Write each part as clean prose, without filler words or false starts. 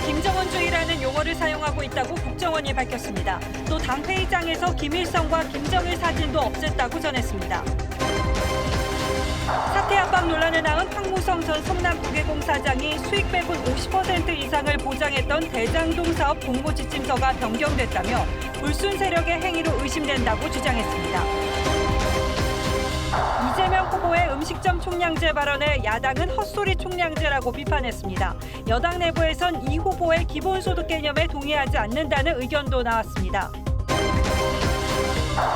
김정은주의라는 용어를 사용하고 있다고 국정원이 밝혔습니다. 또 당 회의장에서 김일성과 김정일 사진도 없앴다고 전했습니다. 사퇴 압박 논란을 낳은 황무성 전 성남국외공사장이 수익 배분 50% 이상을 보장했던 대장동 사업 공모 지침서가 변경됐다며 불순 세력의 행위로 의심된다고 주장했습니다. 이재명 후보의 음식점 총량제 발언에 야당은 헛소리 총량제라고 비판했습니다. 여당 내부에선 이 후보의 기본소득 개념에 동의하지 않는다는 의견도 나왔습니다.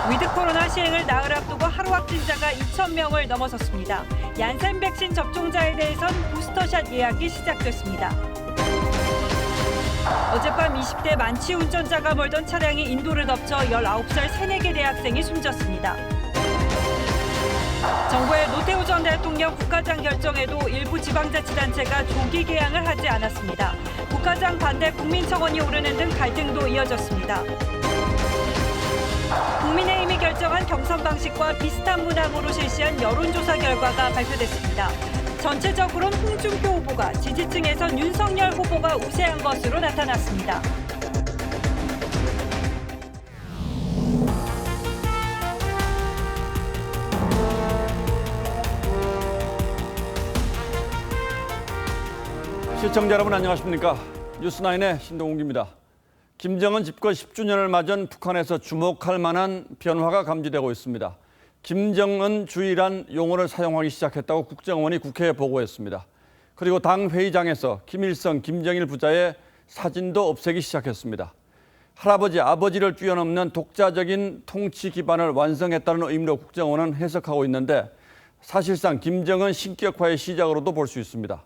위드 코로나 시행을 나흘 앞두고 하루 확진자가 2,000명을 넘어섰습니다. 얀센 백신 접종자에 대해선 부스터샷 예약이 시작됐습니다. 어젯밤 20대 만취 운전자가 몰던 차량이 인도를 덮쳐 19살 새내기 대학생이 숨졌습니다. 정부의 노태우 전 대통령 국가장 결정에도 일부 지방자치단체가 조기 개항을 하지 않았습니다. 국가장 반대 국민청원이 오르는 등 갈등도 이어졌습니다. 국민의힘이 결정한 경선 방식과 비슷한 문항으로 실시한 여론조사 결과가 발표됐습니다. 전체적으로는 홍준표 후보가, 지지층에선 윤석열 후보가 우세한 것으로 나타났습니다. 시청자 여러분 안녕하십니까? 뉴스9의 신동욱입니다. 김정은 집권 10주년을 맞은 북한에서 주목할 만한 변화가 감지되고 있습니다. 김정은주의란 용어를 사용하기 시작했다고 국정원이 국회에 보고했습니다. 그리고 당 회의장에서 김일성, 김정일 부자의 사진도 없애기 시작했습니다. 할아버지, 아버지를 뛰어넘는 독자적인 통치 기반을 완성했다는 의미로 국정원은 해석하고 있는데 사실상 김정은 신격화의 시작으로도 볼 수 있습니다.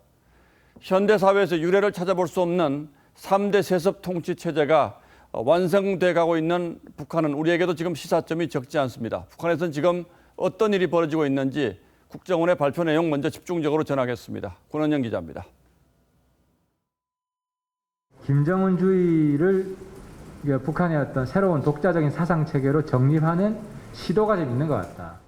현대사회에서 유례를 찾아볼 수 없는 3대 세습 통치 체제가 완성돼 가고 있는 북한은 우리에게도 지금 시사점이 적지 않습니다. 북한에서는 지금 어떤 일이 벌어지고 있는지 국정원의 발표 내용 먼저 집중적으로 전하겠습니다. 권은영 기자입니다. 김정은주의를 북한의 어떤 새로운 독자적인 사상 체계로 정립하는 시도가 좀 있는 것 같다.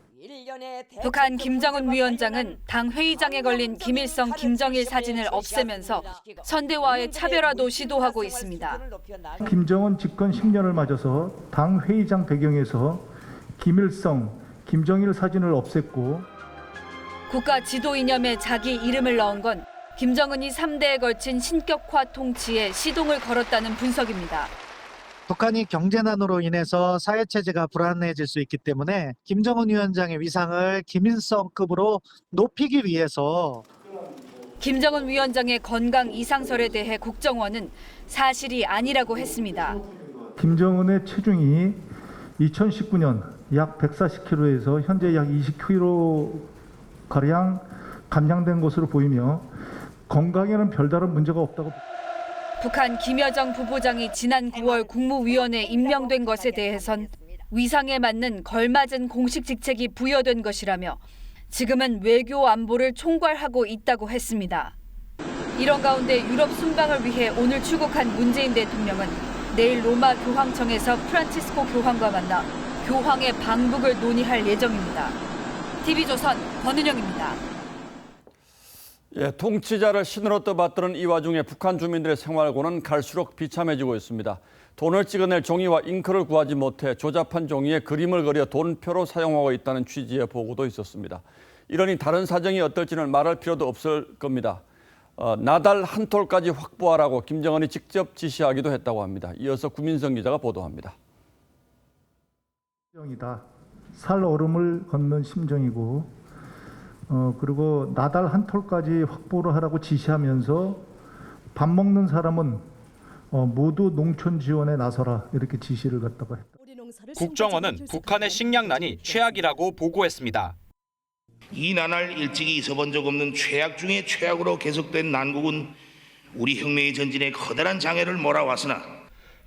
북한 김정은 위원장은 당 회의장에 걸린 김일성, 김정일 사진을 없애면서 선대와의 차별화도 시도하고 있습니다. 김정은 집권 10년을 맞아서 당 회의장 배경에서 김일성, 김정일 사진을 없앴고 국가 지도 이념에 자기 이름을 넣은 건 김정은이 3대에 걸친 신격화 통치에 시동을 걸었다는 분석입니다. 북한이 경제난으로 인해서 사회체제가 불안해질 수 있기 때문에 김정은 위원장의 위상을 김일성급으로 높이기 위해서 김정은 위원장의 건강 이상설에 대해 국정원은 사실이 아니라고 했습니다. 김정은의 체중이 2019년 약 140kg에서 현재 약 20kg가량 감량된 것으로 보이며 건강에는 별다른 문제가 없다고 북한 김여정 부부장이 지난 9월 국무위원회에 임명된 것에 대해선 위상에 맞는 걸맞은 공식 직책이 부여된 것이라며 지금은 외교 안보를 총괄하고 있다고 했습니다. 이런 가운데 유럽 순방을 위해 오늘 출국한 문재인 대통령은 내일 로마 교황청에서 프란치스코 교황과 만나 교황의 방북을 논의할 예정입니다. TV조선 권은영입니다. 통치자를 신으로 떠받드는 이 와중에 북한 주민들의 생활고는 갈수록 비참해지고 있습니다. 돈을 찍어낼 종이와 잉크를 구하지 못해 조잡한 종이에 그림을 그려 돈표로 사용하고 있다는 취지의 보고도 있었습니다. 이러니 다른 사정이 어떨지는 말할 필요도 없을 겁니다. 나달 한 톨까지 확보하라고 김정은이 직접 지시하기도 했다고 합니다. 이어서 구민성 기자가 보도합니다. 심정이다. 살얼음을 걷는 심정이고 그리고 나달 한 톨까지 확보를 하라고 지시하면서 밥 먹는 사람은 모두 농촌 지원에 나서라 이렇게 지시를 갖다가 했다. 국정원은 북한의 식량난이 최악이라고 보고했습니다. 이 나날 일찍이 있어본 적 없는 최악 중에 최악으로 계속된 난국은 우리 혁명의 전진에 커다란 장애를 몰아왔으나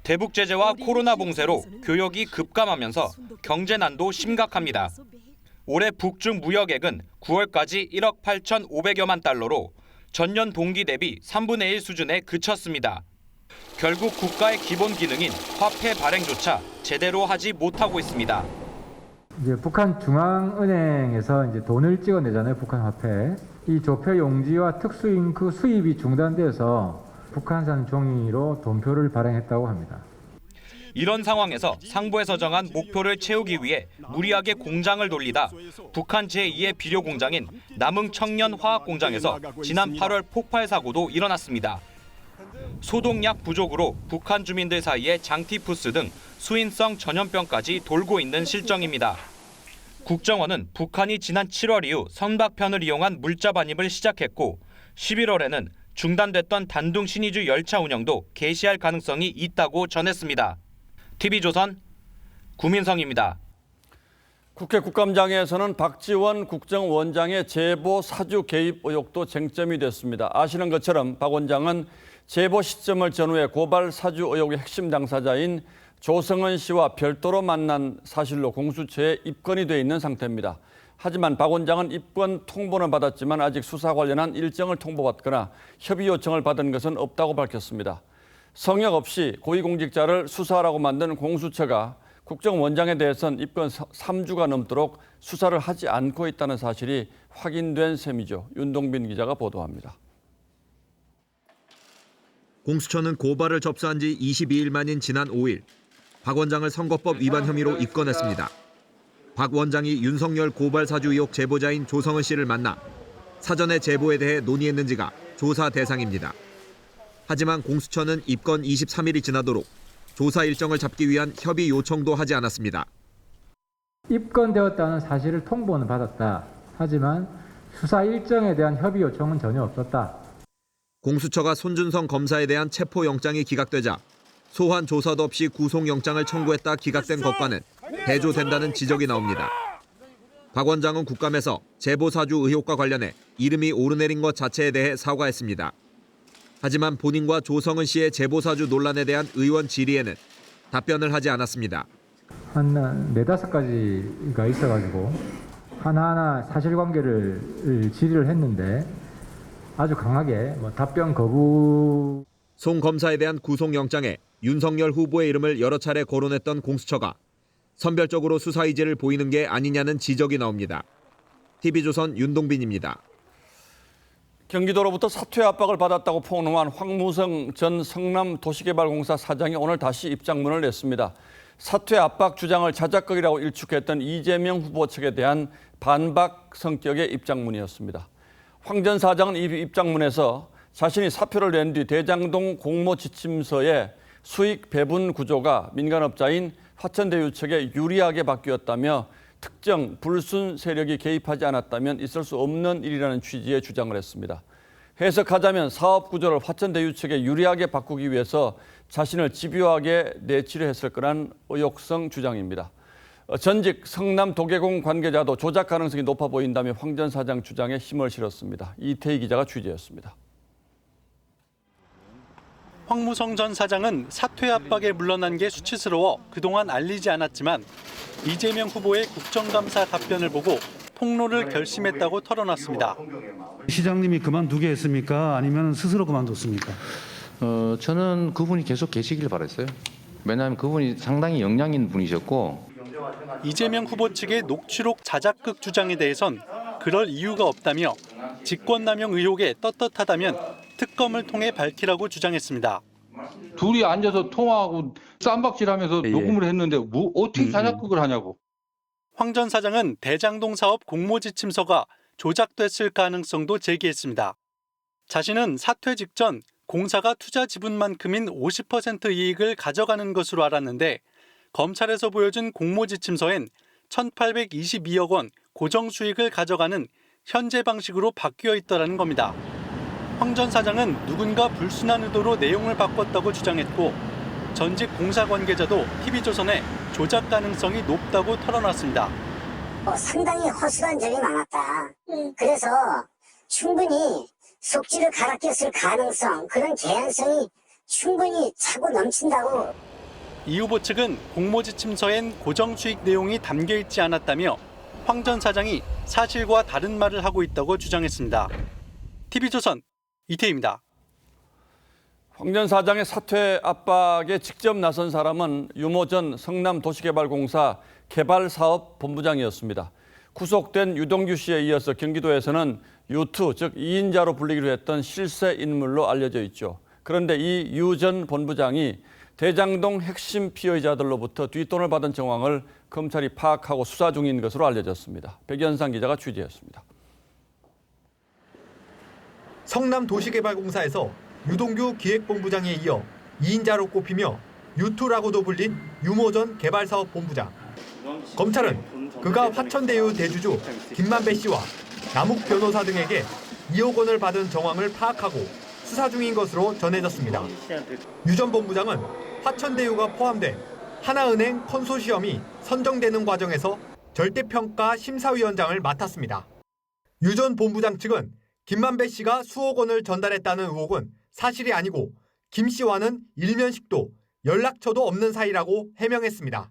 대북 제재와 코로나 봉쇄로 교역이 급감하면서 경제난도 심각합니다. 올해 북중 무역액은 9월까지 1억 8,500여만 달러로 전년 동기 대비 3분의 1 수준에 그쳤습니다. 결국 국가의 기본 기능인 화폐 발행조차 제대로 하지 못하고 있습니다. 이제 북한 중앙은행에서 이제 돈을 찍어내잖아요, 북한 화폐. 이 조폐 용지와 특수 잉크 수입이 중단돼서 북한산 종이로 돈표를 발행했다고 합니다. 이런 상황에서 상부에서 정한 목표를 채우기 위해 무리하게 공장을 돌리다 북한 제2의 비료 공장인 남흥 청년화학공장에서 지난 8월 폭발 사고도 일어났습니다. 소독약 부족으로 북한 주민들 사이에 장티푸스 등 수인성 전염병까지 돌고 있는 실정입니다. 국정원은 북한이 지난 7월 이후 선박편을 이용한 물자 반입을 시작했고 11월에는 중단됐던 단둥 신의주 열차 운영도 개시할 가능성이 있다고 전했습니다. TV조선 구민성입니다. 국회 국감장에서는 박지원 국정원장의 제보 사주 개입 의혹도 쟁점이 됐습니다. 아시는 것처럼 박 원장은 제보 시점을 전후해 고발 사주 의혹의 핵심 당사자인 조성은 씨와 별도로 만난 사실로 공수처에 입건이 돼 있는 상태입니다. 하지만 박 원장은 입건 통보는 받았지만 아직 수사 관련한 일정을 통보받거나 협의 요청을 받은 것은 없다고 밝혔습니다. 성역 없이 고위공직자를 수사하라고 만든 공수처가 국정원장에 대해서는 입건 3주가 넘도록 수사를 하지 않고 있다는 사실이 확인된 셈이죠. 윤동빈 기자가 보도합니다. 공수처는 고발을 접수한 지 22일 만인 지난 5일 박 원장을 선거법 위반 혐의로 입건했습니다. 박 원장이 윤석열 고발 사주 의혹 제보자인 조성은 씨를 만나 사전에 제보에 대해 논의했는지가 조사 대상입니다. 하지만 공수처는 입건 23일이 지나도록 조사 일정을 잡기 위한 협의 요청도 하지 않았습니다. 입건되었다는 사실을 통보는 받았다. 하지만 수사 일정에 대한 협의 요청은 전혀 없었다. 공수처가 손준성 검사에 대한 체포영장이 기각되자 소환 조사도 없이 구속영장을 청구했다 기각된 것과는 대조된다는 지적이 나옵니다. 박 원장은 국감에서 제보사주 의혹과 관련해 이름이 오르내린 것 자체에 대해 사과했습니다. 하지만 본인과 조성은 씨의 제보사주 논란에 대한 의원 질의에는 답변을 하지 않았습니다. 한 4-5가지가 있어가지고 하나하나 사실관계를 질의를 했는데 아주 강하게 답변 거부. 송 검사에 대한 구속영장에 윤석열 후보의 이름을 여러 차례 거론했던 공수처가 선별적으로 수사 의지를 보이는 게 아니냐는 지적이 나옵니다. TV조선 윤동빈입니다. 경기도로부터 사퇴 압박을 받았다고 폭로한 황무성 전 성남도시개발공사 사장이 오늘 다시 입장문을 냈습니다. 사퇴 압박 주장을 자작극이라고 일축했던 이재명 후보 측에 대한 반박 성격의 입장문이었습니다. 황 전 사장은 이 입장문에서 자신이 사표를 낸 뒤 대장동 공모지침서의 수익 배분 구조가 민간업자인 화천대유 측에 유리하게 바뀌었다며 특정 불순 세력이 개입하지 않았다면 있을 수 없는 일이라는 취지의 주장을 했습니다. 해석하자면 사업 구조를 화천대유 측에 유리하게 바꾸기 위해서 자신을 집요하게 내치려 했을 거란 의혹성 주장입니다. 전직 성남도계공 관계자도 조작 가능성이 높아 보인다며 황 전 사장 주장에 힘을 실었습니다. 이태희 기자가 취재했습니다. 황무성 전 사장은 사퇴 압박에 물러난 게 수치스러워 그동안 알리지 않았지만 이재명 후보의 국정감사 답변을 보고 폭로를 결심했다고 털어놨습니다. 시장님이 그만두게 했습니까? 아니면 스스로 그만뒀습니까? 저는 그분이 계속 계시길 바랐어요. 왜냐하면 그분이 상당히 역량 있는 분이셨고. 이재명 후보 측의 녹취록 자작극 주장에 대해선 그럴 이유가 없다며 직권남용 의혹에 떳떳하다면 특검을 통해 밝히라고 주장했습니다. 둘이 앉아서 통화하고 쌈박질하면서 녹음을 했는데 어떻게 자작극을 하냐고. 황 전 사장은 대장동 사업 공모지침서가 조작됐을 가능성도 제기했습니다. 자신은 사퇴 직전 공사가 투자 지분만큼인 50% 이익을 가져가는 것으로 알았는데 검찰에서 보여준 공모지침서엔 1,822억 원 고정 수익을 가져가는 현재 방식으로 바뀌어 있더라는 겁니다. 황 전 사장은 누군가 불순한 의도로 내용을 바꿨다고 주장했고 전직 공사 관계자도 TV조선에 조작 가능성이 높다고 털어놨습니다. 상당히 허술한 점이 많았다. 그래서 충분히 속지를 갈아 꼈을 가능성, 그런 개연성이 충분히 차고 넘친다고. 이 후보 측은 공모지침서엔 고정 수익 내용이 담겨 있지 않았다며 황 전 사장이 사실과 다른 말을 하고 있다고 주장했습니다. TV조선 이태희입니다. 황 전 사장의 사퇴 압박에 직접 나선 사람은 유모 전 성남도시개발공사 개발사업본부장이었습니다. 구속된 유동규 씨에 이어서 경기도에서는 유투, 즉 2인자로 불리기로 했던 실세 인물로 알려져 있죠. 그런데 이 유 전 본부장이 대장동 핵심 피의자들로부터 뒷돈을 받은 정황을 검찰이 파악하고 수사 중인 것으로 알려졌습니다. 백연상 기자가 취재했습니다. 성남도시개발공사에서 유동규 기획본부장에 이어 2인자로 꼽히며 유투라고도 불린 유모 전 개발사업본부장. 검찰은 그가 화천대유 대주주 김만배 씨와 남욱 변호사 등에게 2억 원을 받은 정황을 파악하고 수사 중인 것으로 전해졌습니다. 유 전 본부장은 화천대유가 포함된 하나은행 컨소시엄이 선정되는 과정에서 절대평가 심사위원장을 맡았습니다. 유 전 본부장 측은 김만배 씨가 수억 원을 전달했다는 의혹은 사실이 아니고 김 씨와는 일면식도 연락처도 없는 사이라고 해명했습니다.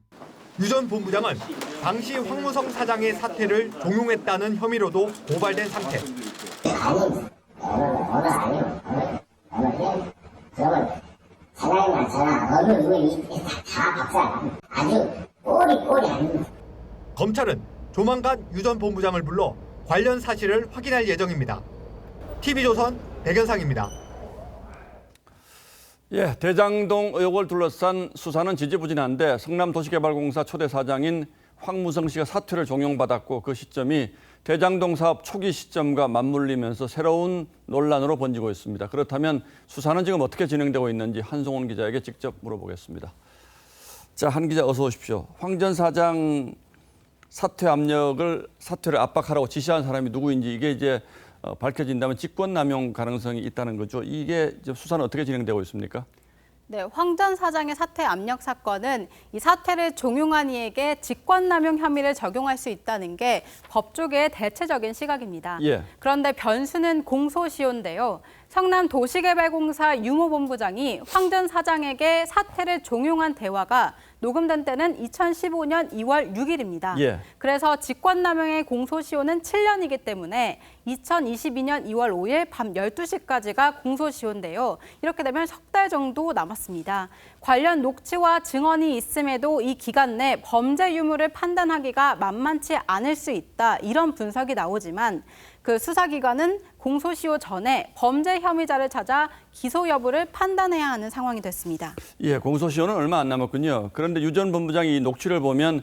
유 전 본부장은 당시 황무성 사장의 사퇴를 종용했다는 혐의로도 고발된 상태. 검찰은 조만간 유 전 본부장을 불러 관련 사실을 확인할 예정입니다. TV조선 백연상입니다. 예, 대장동 의혹을 둘러싼 수사는 지지부진한데 성남도시개발공사 초대 사장인 황무성 씨가 사퇴를 종용받았고 그 시점이 대장동 사업 초기 시점과 맞물리면서 새로운 논란으로 번지고 있습니다. 그렇다면 수사는 지금 어떻게 진행되고 있는지 한송원 기자에게 직접 물어보겠습니다. 자, 한 기자 어서 오십시오. 황 전 사장 사퇴를 압박하라고 지시한 사람이 누구인지 이게 이제 밝혀진다면 직권남용 가능성이 있다는 거죠. 이게 수사는 어떻게 진행되고 있습니까? 네, 황 전 사장의 사퇴 압력 사건은 이 사퇴를 종용한 이에게 직권남용 혐의를 적용할 수 있다는 게 법조계의 대체적인 시각입니다. 예. 그런데 변수는 공소시효인데요. 성남도시개발공사 유모 본부장이 황 전 사장에게 사퇴를 종용한 대화가 녹음된 때는 2015년 2월 6일입니다. 예. 그래서 직권남용의 공소시효는 7년이기 때문에 2022년 2월 5일 밤 12시까지가 공소시효인데요. 이렇게 되면 석 달 정도 남았습니다. 관련 녹취와 증언이 있음에도 이 기간 내 범죄 유무를 판단하기가 만만치 않을 수 있다. 이런 분석이 나오지만 그 수사기관은 공소시효 전에 범죄 혐의자를 찾아 기소 여부를 판단해야 하는 상황이 됐습니다. 예, 공소시효는 얼마 안 남았군요. 그런데 유 전 본부장이 이 녹취를 보면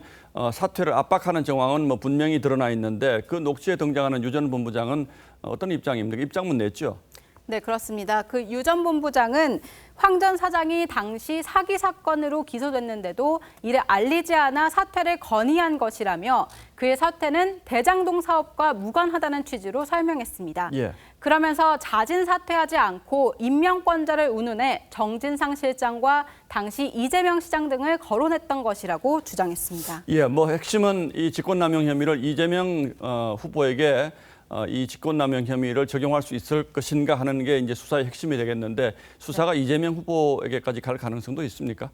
사퇴를 압박하는 정황은 뭐 분명히 드러나 있는데 그 녹취에 등장하는 유 전 본부장은 어떤 입장입니까? 입장문 냈죠? 네, 그렇습니다. 그 유 전 본부장은 황 전 사장이 당시 사기 사건으로 기소됐는데도 이를 알리지 않아 사퇴를 건의한 것이라며 그의 사퇴는 대장동 사업과 무관하다는 취지로 설명했습니다. 예. 그러면서 자진 사퇴하지 않고 임명권자를 운운해 정진상 실장과 당시 이재명 시장 등을 거론했던 것이라고 주장했습니다. 예, 뭐 핵심은 이 직권남용 혐의를 이재명 후보에게 이 직권남용 혐의를 적용할 수 있을 것인가 하는 게 이제 수사의 핵심이 되겠는데 수사가 이재명 후보에게까지 갈 가능성도 있습니까?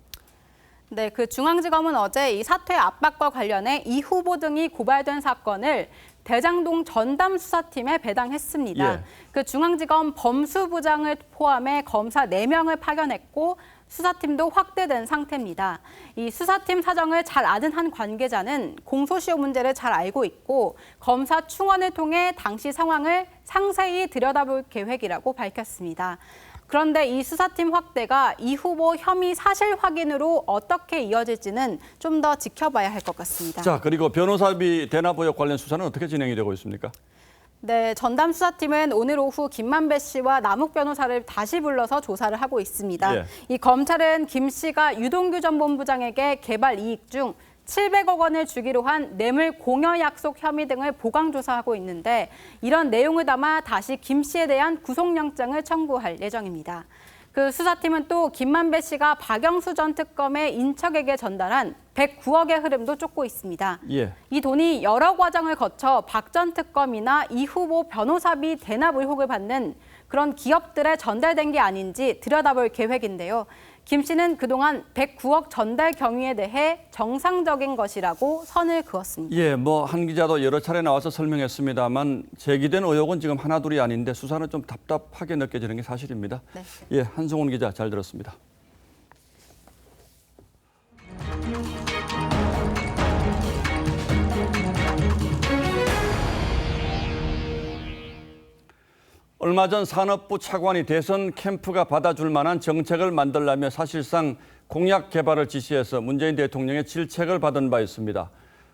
네, 그 중앙지검은 어제 이 사퇴 압박과 관련해 이 후보 등이 고발된 사건을 대장동 전담 수사팀에 배당했습니다. 예. 그 중앙지검 범수부장을 포함해 검사 4명을 파견했고 수사팀도 확대된 상태입니다. 이 수사팀 사정을 잘 아는 한 관계자는 공소시효 문제를 잘 알고 있고 검사 충원을 통해 당시 상황을 상세히 들여다볼 계획이라고 밝혔습니다. 그런데 이 수사팀 확대가 이 후보 혐의 사실 확인으로 어떻게 이어질지는 좀 더 지켜봐야 할 것 같습니다. 자, 그리고 변호사비 대납 의혹 관련 수사는 어떻게 진행이 되고 있습니까? 네, 전담 수사팀은 오늘 오후 김만배 씨와 남욱 변호사를 다시 불러서 조사를 하고 있습니다. 예. 이 검찰은 김 씨가 유동규 전 본부장에게 개발 이익 중 700억 원을 주기로 한 뇌물 공여 약속 혐의 등을 보강 조사하고 있는데 이런 내용을 담아 다시 김 씨에 대한 구속영장을 청구할 예정입니다. 그 수사팀은 또 김만배 씨가 박영수 전 특검의 인척에게 전달한 109억의 흐름도 쫓고 있습니다. 예. 이 돈이 여러 과정을 거쳐 박 전 특검이나 이 후보 변호사비 대납 의혹을 받는 그런 기업들에 전달된 게 아닌지 들여다볼 계획인데요. 김 씨는 그동안 109억 전달 경위에 대해 정상적인 것이라고 선을 그었습니다. 예, 뭐 한 기자도 여러 차례 나와서 설명했습니다만 제기된 의혹은 지금 하나둘이 아닌데 수사는 좀 답답하게 느껴지는 게 사실입니다. 네. 예, 한송원 기자 잘 들었습니다. 얼마 전 산업부 차관이 대선 캠프가 받아줄 만한 정책을 만들라며 사실상 공약 개발을 지시해서 문재인 대통령의 질책을 받은 바 있습니다.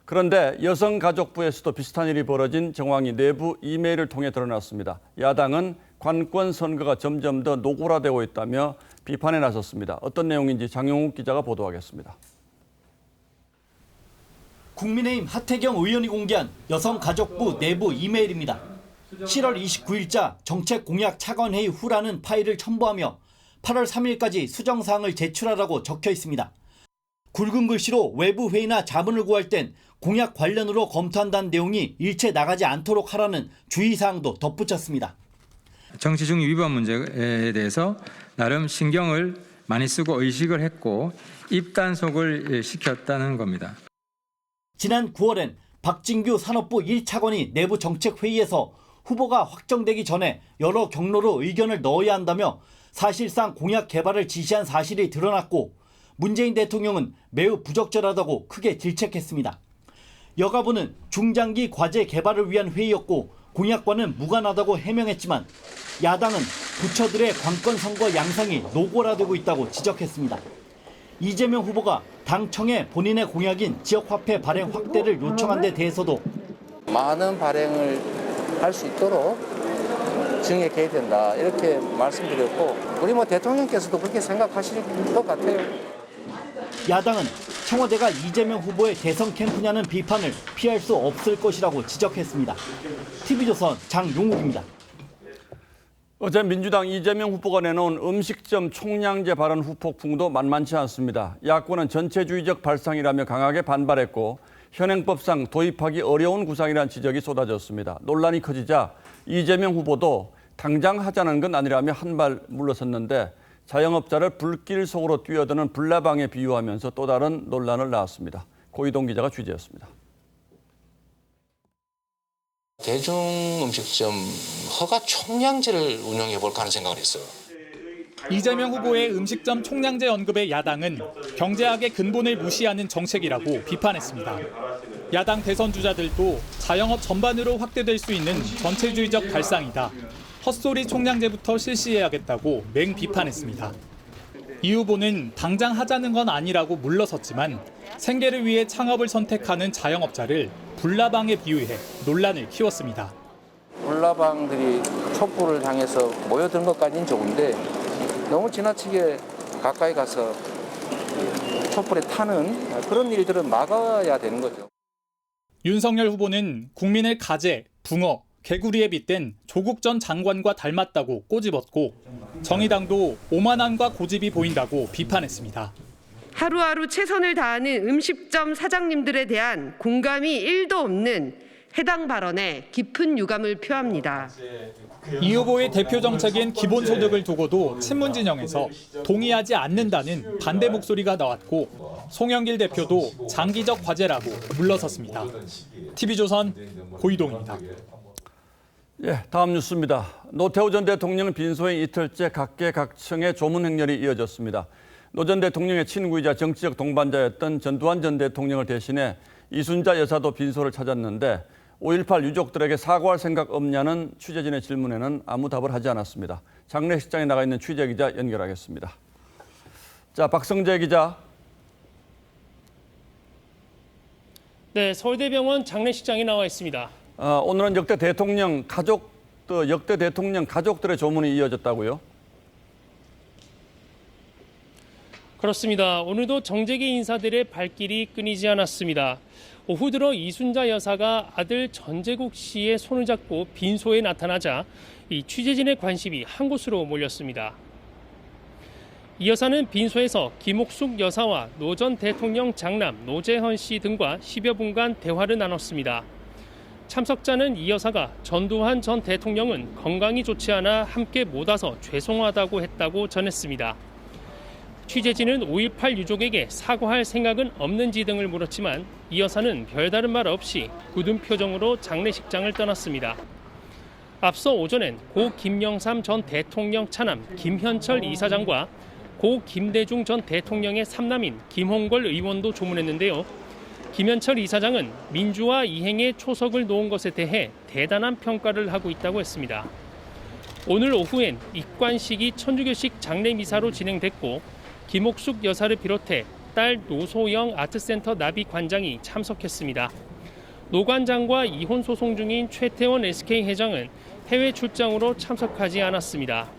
그런데 여성가족부에서도 비슷한 일이 벌어진 정황이 내부 이메일을 통해 드러났습니다. 야당은 관권 선거가 점점 더 노골화되고 있다며 비판에 나섰습니다. 어떤 내용인지 장용욱 기자가 보도하겠습니다. 국민의힘 하태경 의원이 공개한 여성가족부 내부 이메일입니다. 7월 29일자 정책 공약 차관회의 후라는 파일을 첨부하며 8월 3일까지 수정사항을 제출하라고 적혀 있습니다. 굵은 글씨로 외부 회의나 자문을 구할 땐 공약 관련으로 검토한다는 내용이 일체 나가지 않도록 하라는 주의사항도 덧붙였습니다. 정치중립 위반 문제에 대해서 나름 신경을 많이 쓰고 의식을 했고 입단속을 시켰다는 겁니다. 지난 9월엔 박진규 산업부 1차관이 내부 정책회의에서 후보가 확정되기 전에 여러 경로로 의견을 넣어야 한다며 사실상 공약 개발을 지시한 사실이 드러났고 문재인 대통령은 매우 부적절하다고 크게 질책했습니다. 여가부는 중장기 과제 개발을 위한 회의였고 공약과는 무관하다고 해명했지만 야당은 부처들의 관건 선거 양상이 노골화되고 있다고 지적했습니다. 이재명 후보가 당청에 본인의 공약인 지역화폐 발행 확대를 요청한 데 대해서도 많은 발행을 할 수 있도록 증액해야 된다 이렇게 말씀드렸고 우리 대통령께서도 그렇게 생각하실 것 같아요. 야당은 청와대가 이재명 후보의 대선 캠프냐는 비판을 피할 수 없을 것이라고 지적했습니다. TV조선 장용욱입니다. 어제 민주당 이재명 후보가 내놓은 음식점 총량제 발언 후폭풍도 만만치 않습니다. 야권은 전체주의적 발상이라며 강하게 반발했고 현행법상 도입하기 어려운 구상이라는 지적이 쏟아졌습니다. 논란이 커지자 이재명 후보도 당장 하자는 건 아니라며 한 발 물러섰는데 자영업자를 불길 속으로 뛰어드는 불나방에 비유하면서 또 다른 논란을 낳았습니다. 고이동 기자가 취재했습니다. 대중음식점 허가 총량제를 운영해 볼까 하는 생각을 했어요. 이재명 후보의 음식점 총량제 언급에 야당은 경제학의 근본을 무시하는 정책이라고 비판했습니다. 야당 대선 주자들도 자영업 전반으로 확대될 수 있는 전체주의적 발상이다. 헛소리 총량제부터 실시해야겠다고 맹비판했습니다. 이 후보는 당장 하자는 건 아니라고 물러섰지만 생계를 위해 창업을 선택하는 자영업자를 불나방에 비유해 논란을 키웠습니다. 불나방들이 촛불을 향해서 모여드는 것까지는 좋은데 너무 지나치게 가까이 가서 촛불에 타는 그런 일들은 막아야 되는 거죠. 윤석열 후보는 국민을 가재, 붕어, 개구리에 빗댄 조국 전 장관과 닮았다고 꼬집었고 정의당도 오만함과 고집이 보인다고 비판했습니다. 하루하루 최선을 다하는 음식점 사장님들에 대한 공감이 1도 없는 해당 발언에 깊은 유감을 표합니다. 이 후보의 대표 정책인 기본소득을 두고도 친문 진영에서 동의하지 않는다는 반대 목소리가 나왔고 송영길 대표도 장기적 과제라고 물러섰습니다. TV조선 고이동입니다. 다음 뉴스입니다. 노태우 전 대통령 빈소에 이틀째 각계각층의 조문 행렬이 이어졌습니다. 노 전 대통령의 친구이자 정치적 동반자였던 전두환 전 대통령을 대신해 이순자 여사도 빈소를 찾았는데 5.18 유족들에게 사과할 생각 없냐는 취재진의 질문에는 아무 답을 하지 않았습니다. 장례식장에 나가 있는 취재기자 연결하겠습니다. 자, 박성재 기자. 네, 서울대병원 장례식장에 나와 있습니다. 오늘은 역대 대통령 가족들의 조문이 이어졌다고요? 그렇습니다. 오늘도 정재계 인사들의 발길이 끊이지 않았습니다. 오후 들어 이순자 여사가 아들 전재국 씨의 손을 잡고 빈소에 나타나자 이 취재진의 관심이 한 곳으로 몰렸습니다. 이 여사는 빈소에서 김옥숙 여사와 노 전 대통령 장남 노재헌 씨 등과 10여 분간 대화를 나눴습니다. 참석자는 이 여사가 전두환 전 대통령은 건강이 좋지 않아 함께 못 와서 죄송하다고 했다고 전했습니다. 취재진은 5.18 유족에게 사과할 생각은 없는지 등을 물었지만 이 여사는 별다른 말 없이 굳은 표정으로 장례식장을 떠났습니다. 앞서 오전엔 고 김영삼 전 대통령 차남 김현철 이사장과 고 김대중 전 대통령의 삼남인 김홍걸 의원도 조문했는데요. 김현철 이사장은 민주화 이행에 초석을 놓은 것에 대해 대단한 평가를 하고 있다고 했습니다. 오늘 오후엔 입관식이 천주교식 장례 미사로 진행됐고 김옥숙 여사를 비롯해 딸 노소영 아트센터 나비 관장이 참석했습니다. 노 관장과 이혼 소송 중인 최태원 SK 회장은 해외 출장으로 참석하지 않았습니다.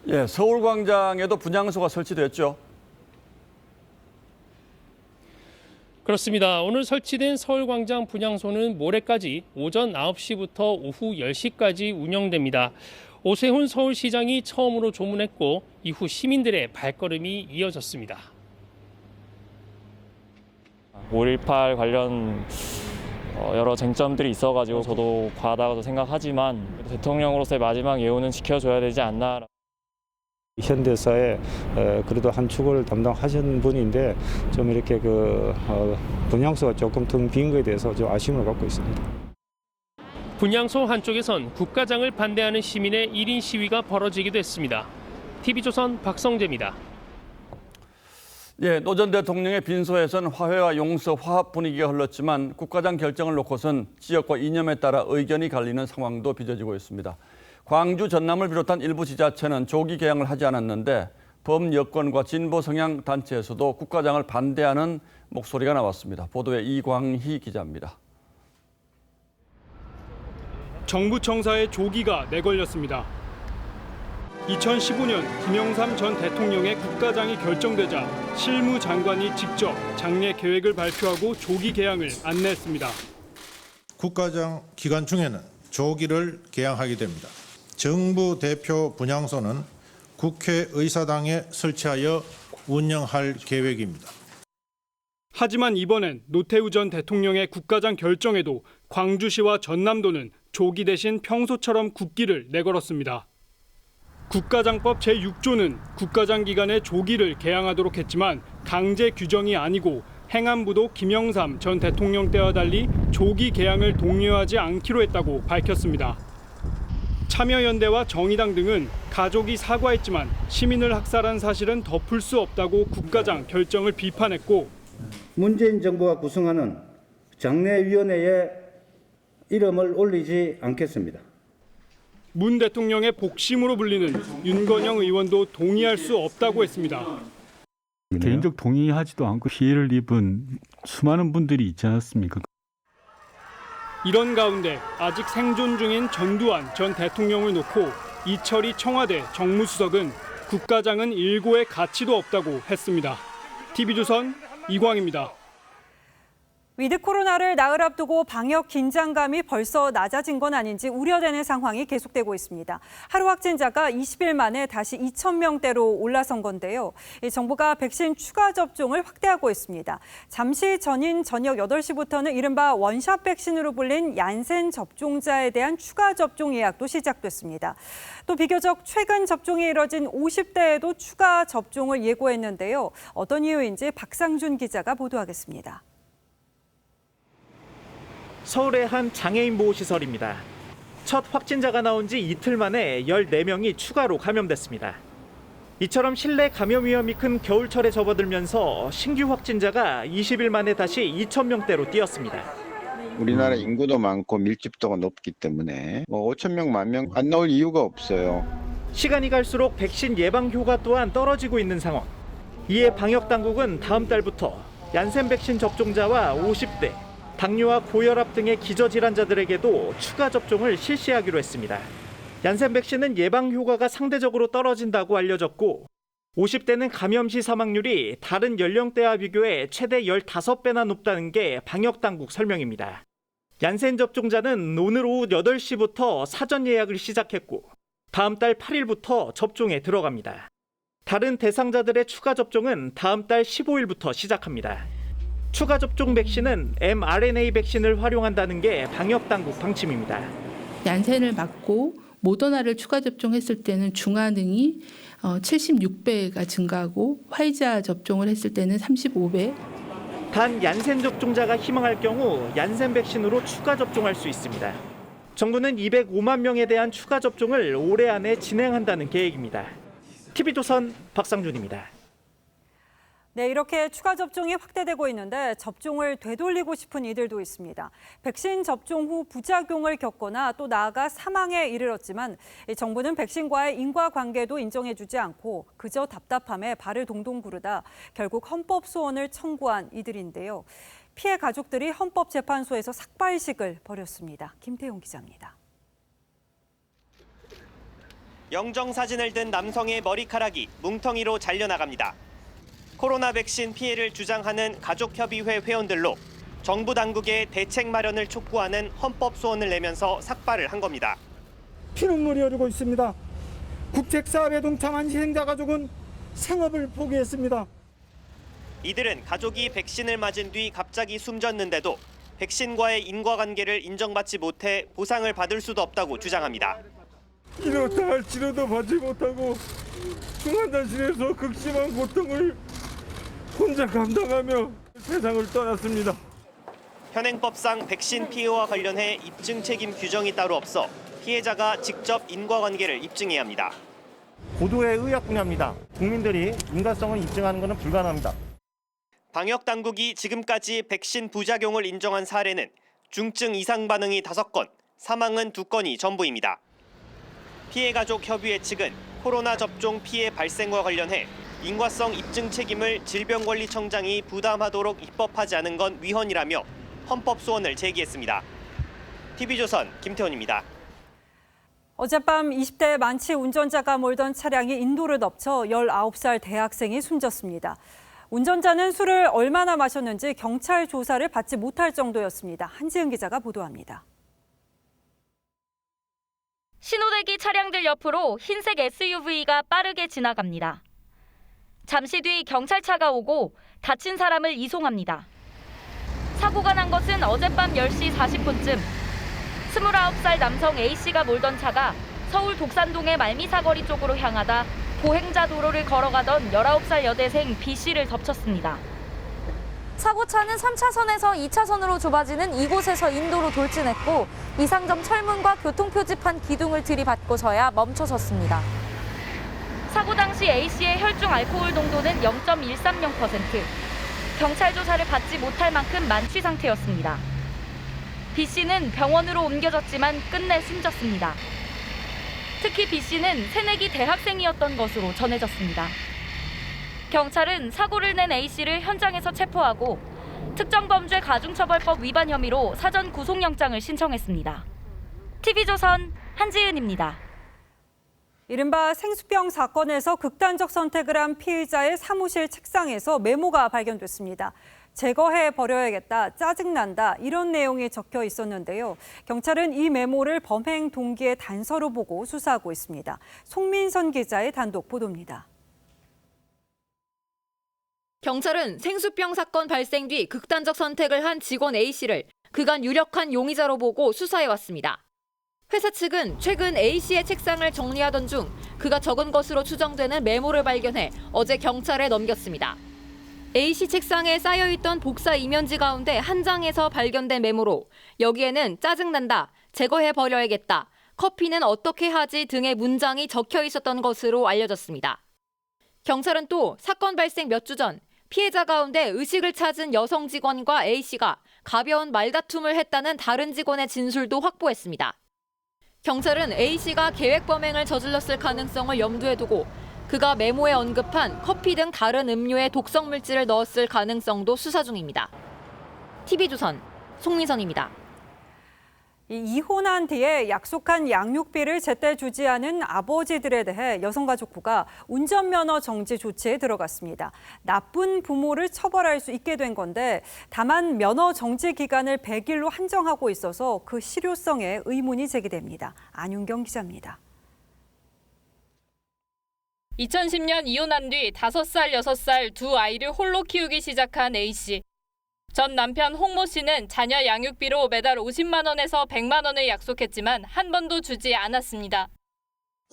예, 서울광장에도 분향소가 설치됐죠. 그렇습니다. 오늘 설치된 서울광장 분향소는 모레까지 오전 9시부터 오후 10시까지 운영됩니다. 오세훈 서울시장이 처음으로 조문했고 이후 시민들의 발걸음이 이어졌습니다. 5.18 관련 여러 쟁점들이 있어가지고 저도 과하다고 생각하지만 대통령으로서의 마지막 예우는 지켜줘야 되지 않나. 현대사에 그래도 한 축을 담당하신 분인데 좀 이렇게 분향소가 조금 텅 빈 거에 대해서 좀 아쉬움을 갖고 있습니다. 분향소 한쪽에선 국가장을 반대하는 시민의 1인 시위가 벌어지기도 했습니다. TV조선 박성재입니다. 예, 노 전 대통령의 빈소에선 화해와 용서, 화합 분위기가 흘렀지만 국가장 결정을 놓고선 지역과 이념에 따라 의견이 갈리는 상황도 빚어지고 있습니다. 광주, 전남을 비롯한 일부 지자체는 조기 개항을 하지 않았는데 범여권과 진보 성향 단체에서도 국가장을 반대하는 목소리가 나왔습니다. 보도에 이광희 기자입니다. 정부 청사의 조기가 내걸렸습니다. 2015년 김영삼 전 대통령의 국가장이 결정되자 실무장관이 직접 장례 계획을 발표하고 조기 개항을 안내했습니다. 국가장 기간 중에는 조기를 개항하게 됩니다. 정부 대표 분향소는 국회의사당에 설치하여 운영할 계획입니다. 하지만 이번엔 노태우 전 대통령의 국가장 결정에도 광주시와 전남도는 조기 대신 평소처럼 국기를 내걸었습니다. 국가장법 제6조는 국가장 기간에 조기를 개항하도록 했지만 강제 규정이 아니고 행안부도 김영삼 전 대통령 때와 달리 조기 개항을 독려하지 않기로 했다고 밝혔습니다. 참여연대와 정의당 등은 가족이 사과했지만 시민을 학살한 사실은 덮을 수 없다고 국가장 결정을 비판했고 문재인 정부가 구성하는 장례위원회에 이름을 올리지 않겠습니다. 문 대통령의 복심으로 불리는 윤건영 의원도 동의할 수 없다고 했습니다. 개인적 동의하지도 않고 피해를 입은 수많은 분들이 있지 않았습니까? 이런 가운데 아직 생존 중인 전두환 전 대통령을 놓고 이철희 청와대 정무수석은 국가장은 일고의 가치도 없다고 했습니다. TV조선 이광입니다. 위드 코로나를 나흘 앞두고 방역 긴장감이 벌써 낮아진 건 아닌지 우려되는 상황이 계속되고 있습니다. 하루 확진자가 20일 만에 다시 2,000명대로 올라선 건데요. 정부가 백신 추가 접종을 확대하고 있습니다. 잠시 전인 저녁 8시부터는 이른바 원샷 백신으로 불린 얀센 접종자에 대한 추가 접종 예약도 시작됐습니다. 또 비교적 최근 접종이 이뤄진 50대에도 추가 접종을 예고했는데요. 어떤 이유인지 박상준 기자가 보도하겠습니다. 서울의 한 장애인 보호시설입니다. 첫 확진자가 나온 지 이틀 만에 14명이 추가로 감염됐습니다. 이처럼 실내 감염 위험이 큰 겨울철에 접어들면서 신규 확진자가 20일 만에 다시 2,000명대로 뛰었습니다. 우리나라 인구도 많고 밀집도가 높기 때문에 5,000명, 10,000명 안 나올 이유가 없어요. 시간이 갈수록 백신 예방 효과 또한 떨어지고 있는 상황. 이에 방역당국은 다음 달부터 얀센 백신 접종자와 50대, 당뇨와 고혈압 등의 기저질환자들에게도 추가 접종을 실시하기로 했습니다. 얀센 백신은 예방 효과가 상대적으로 떨어진다고 알려졌고 50대는 감염 시 사망률이 다른 연령대와 비교해 최대 15배나 높다는 게 방역당국 설명입니다. 얀센 접종자는 오늘 오후 8시부터 사전 예약을 시작했고 다음 달 8일부터 접종에 들어갑니다. 다른 대상자들의 추가 접종은 다음 달 15일부터 시작합니다. 추가 접종 백신은 mRNA 백신을 활용한다는 게 방역당국 방침입니다. 얀센을 맞고 모더나를 추가 접종했을 때는 중환응이 76배가 증가하고 화이자 접종을 했을 때는 35배. 단 얀센 접종자가 희망할 경우 얀센 백신으로 추가 접종할 수 있습니다. 정부는 205만 명에 대한 추가 접종을 올해 안에 진행한다는 계획입니다. TV조선 박상준입니다. 네, 이렇게 추가 접종이 확대되고 있는데 접종을 되돌리고 싶은 이들도 있습니다. 백신 접종 후 부작용을 겪거나 또 나아가 사망에 이르렀지만 정부는 백신과의 인과관계도 인정해주지 않고 그저 답답함에 발을 동동 구르다 결국 헌법 소원을 청구한 이들인데요. 피해 가족들이 헌법재판소에서 삭발식을 벌였습니다. 김태용 기자입니다. 영정사진을 든 남성의 머리카락이 뭉텅이로 잘려나갑니다. 코로나 백신 피해를 주장하는 가족협의회 회원들로 정부 당국의 대책 마련을 촉구하는 헌법 소원을 내면서 삭발을 한 겁니다. 피눈물이 흐르고 있습니다. 국책사업에 동참한 희생자 가족은 생업을 포기했습니다. 이들은 가족이 백신을 맞은 뒤 갑자기 숨졌는데도 백신과의 인과관계를 인정받지 못해 보상을 받을 수도 없다고 주장합니다. 이렇다 할 치료도 받지 못하고 중환자실에서 극심한 고통을 혼자 감당하며 세상을 떠났습니다. 현행법상 백신 피해와 관련해 입증 책임 규정이 따로 없어 피해자가 직접 인과관계를 입증해야 합니다. 고도의 의학 분야입니다. 국민들이 인과성을 입증하는 것은 불가능합니다. 방역 당국이 지금까지 백신 부작용을 인정한 사례는 중증 이상 반응이 5건, 사망은 2건이 전부입니다. 피해 가족 협의회 측은 코로나 접종 피해 발생과 관련해 인과성 입증 책임을 질병관리청장이 부담하도록 입법하지 않은 건 위헌이라며 헌법 소원을 제기했습니다. TV조선 김태훈입니다. 어젯밤 20대 만취 운전자가 몰던 차량이 인도를 덮쳐 19살 대학생이 숨졌습니다. 운전자는 술을 얼마나 마셨는지 경찰 조사를 받지 못할 정도였습니다. 한지은 기자가 보도합니다. 신호대기 차량들 옆으로 흰색 SUV가 빠르게 지나갑니다. 잠시 뒤 경찰차가 오고 다친 사람을 이송합니다. 사고가 난 것은 어젯밤 10시 40분쯤 29살 남성 A씨가 몰던 차가 서울 독산동의 말미사거리 쪽으로 향하다 보행자 도로를 걸어가던 19살 여대생 B씨를 덮쳤습니다. 사고차는 3차선에서 2차선으로 좁아지는 이곳에서 인도로 돌진했고 이상점 철문과 교통표지판 기둥을 들이받고서야 멈춰섰습니다. 사고 당시 A씨의 혈중 알코올 농도는 0.130%. 경찰 조사를 받지 못할 만큼 만취 상태였습니다. B씨는 병원으로 옮겨졌지만 끝내 숨졌습니다. 특히 B씨는 새내기 대학생이었던 것으로 전해졌습니다. 경찰은 사고를 낸 A씨를 현장에서 체포하고 특정범죄 가중처벌법 위반 혐의로 사전 구속영장을 신청했습니다. TV조선 한지은입니다. 이른바 생수병 사건에서 극단적 선택을 한 피의자의 사무실 책상에서 메모가 발견됐습니다. 제거해버려야겠다, 짜증난다 이런 내용이 적혀 있었는데요. 경찰은 이 메모를 범행 동기의 단서로 보고 수사하고 있습니다. 송민선 기자의 단독 보도입니다. 경찰은 생수병 사건 발생 뒤 극단적 선택을 한 직원 A씨를 그간 유력한 용의자로 보고 수사해왔습니다. 회사 측은 최근 A씨의 책상을 정리하던 중 그가 적은 것으로 추정되는 메모를 발견해 어제 경찰에 넘겼습니다. A씨 책상에 쌓여있던 복사 이면지 가운데 한 장에서 발견된 메모로 여기에는 짜증난다, 제거해버려야겠다, 커피는 어떻게 하지 등의 문장이 적혀 있었던 것으로 알려졌습니다. 경찰은 또 사건 발생 몇 주 전 피해자 가운데 의식을 찾은 여성 직원과 A씨가 가벼운 말다툼을 했다는 다른 직원의 진술도 확보했습니다. 경찰은 A씨가 계획 범행을 저질렀을 가능성을 염두에 두고 그가 메모에 언급한 커피 등 다른 음료에 독성 물질을 넣었을 가능성도 수사 중입니다. TV조선 송민선입니다. 이혼한 뒤에 약속한 양육비를 제때 주지 않은 아버지들에 대해 여성가족부가 운전면허 정지 조치에 들어갔습니다. 나쁜 부모를 처벌할 수 있게 된 건데 다만 면허 정지 기간을 100일로 한정하고 있어서 그 실효성에 의문이 제기됩니다. 안윤경 기자입니다. 2010년 이혼한 뒤 5살, 6살 두 아이를 홀로 키우기 시작한 A씨. 전 남편 홍모 씨는 자녀 양육비로 매달 50만 원에서 100만 원을 약속했지만 한 번도 주지 않았습니다.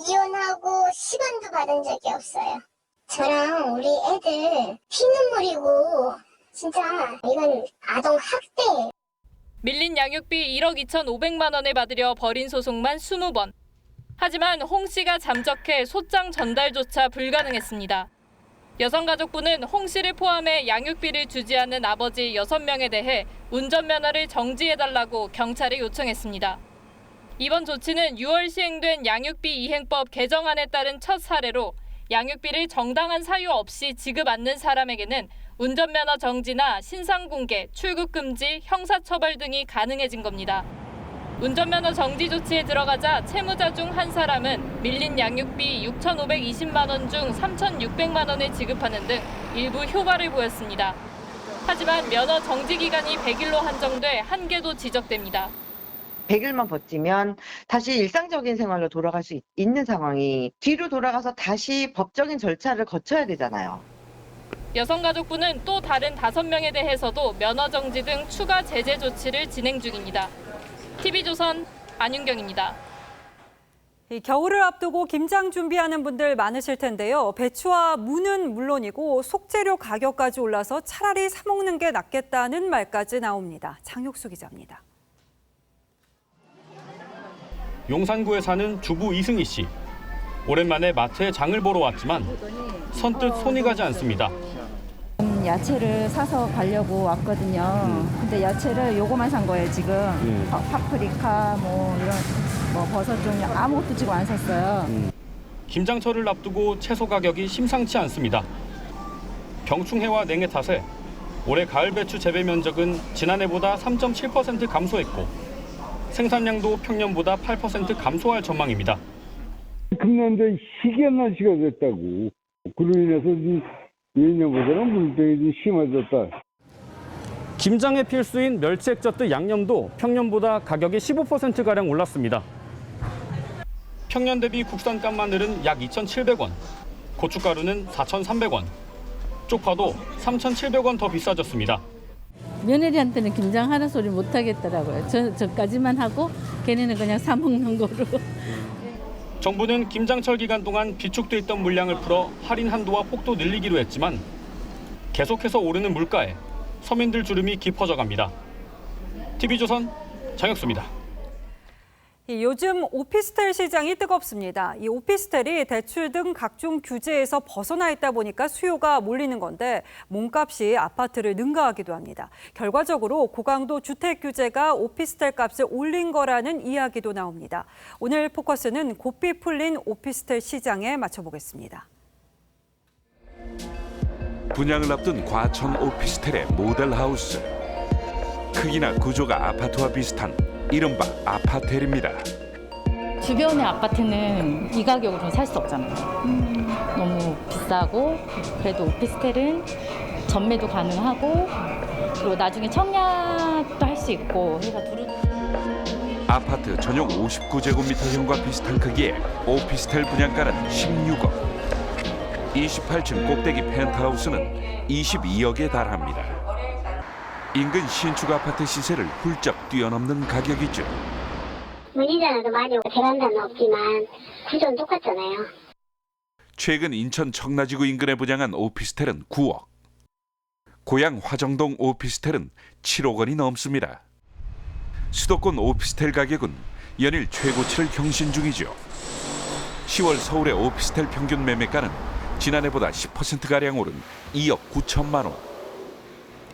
이혼하고 10원도 받은 적이 없어요. 저랑 우리 애들 피눈물이고 진짜 이건 아동 학대예요. 밀린 양육비 1억 2,500만 원을 받으려 벌인 소송만 20번. 하지만 홍 씨가 잠적해 소장 전달조차 불가능했습니다. 여성가족부는 홍 씨를 포함해 양육비를 주지 않는 아버지 6명에 대해 운전면허를 정지해달라고 경찰에 요청했습니다. 이번 조치는 6월 시행된 양육비 이행법 개정안에 따른 첫 사례로 양육비를 정당한 사유 없이 지급 않는 사람에게는 운전면허 정지나 신상공개, 출국 금지, 형사처벌 등이 가능해진 겁니다. 운전면허 정지 조치에 들어가자 채무자 중 한 사람은 밀린 양육비 6,520만 원 중 3,600만 원을 지급하는 등 일부 효과를 보였습니다. 하지만 면허 정지 기간이 100일로 한정돼 한계도 지적됩니다. 100일만 버티면 다시 일상적인 생활로 돌아갈 수 있는 상황이 뒤로 돌아가서 다시 법적인 절차를 거쳐야 되잖아요. 여성가족부는 또 다른 5명에 대해서도 면허 정지 등 추가 제재 조치를 진행 중입니다. TV조선 안윤경입니다. 이 겨울을 앞두고 김장 준비하는 분들 많으실 텐데요. 배추와 무는 물론이고 속재료 가격까지 올라서 차라리 사 먹는 게 낫겠다는 말까지 나옵니다. 장혁수 기자입니다. 용산구에 사는 주부 이승희 씨. 오랜만에 마트에 장을 보러 왔지만 선뜻 손이 가지 않습니다. 야채를 사서 가려고 왔거든요. 근데 야채를 요거만 산 거예요, 지금. 파프리카, 이런 버섯 종류 아무것도 지금 안 샀어요. 김장철을 앞두고 채소 가격이 심상치 않습니다. 병충해와 냉해 탓에 올해 가을 배추 재배 면적은 지난해보다 3.7% 감소했고 생산량도 평년보다 8% 감소할 전망입니다. 금년도 희귀한 날씨가 됐다고. 그로 인해서 예년보다는 물병이 좀 심해졌다. 김장에 필수인 멸치 액젓 양념도 평년보다 가격이 15%가량 올랐습니다. 평년 대비 국산감 마늘은 약 2,700원, 고춧가루는 4,300원, 쪽파도 3,700원 더 비싸졌습니다. 며느리한테는 김장하는 소리 못 하겠더라고요. 저까지만 하고 걔네는 그냥 사 먹는 거로. 정부는 김장철 기간 동안 비축돼 있던 물량을 풀어 할인 한도와 폭도 늘리기로 했지만 계속해서 오르는 물가에 서민들 주름이 깊어져 갑니다. TV조선 장혁수입니다. 요즘 오피스텔 시장이 뜨겁습니다. 이 오피스텔이 대출 등 각종 규제에서 벗어나 있다 보니까 수요가 몰리는 건데 몸값이 아파트를 능가하기도 합니다. 결과적으로 고강도 주택 규제가 오피스텔 값을 올린 거라는 이야기도 나옵니다. 오늘 포커스는 고삐 풀린 오피스텔 시장에 맞춰보겠습니다. 분양을 앞둔 과천 오피스텔의 모델하우스. 크기나 구조가 아파트와 비슷한 이른바 아파텔입니다. 주변의 아파트는 이 가격으로는 살 수 없잖아요. 너무 비싸고 그래도 오피스텔은 전매도 가능하고 그리고 나중에 청약도 할 수 있고 해서 아파트 전용 59제곱미터형과 비슷한 크기의 오피스텔 분양가는 16억. 28층 꼭대기 펜트하우스는 22억에 달합니다. 인근 신축 아파트 시세를 훌쩍 뛰어넘는 가격이죠. 문이잖아도 많이 오고 베란다는 없지만 구조는 똑같잖아요. 최근 인천 청라지구 인근에 분양한 오피스텔은 9억. 고양 화정동 오피스텔은 7억 원이 넘습니다. 수도권 오피스텔 가격은 연일 최고치를 경신 중이죠. 10월 서울의 오피스텔 평균 매매가는 지난해보다 10%가량 오른 2억 9천만 원.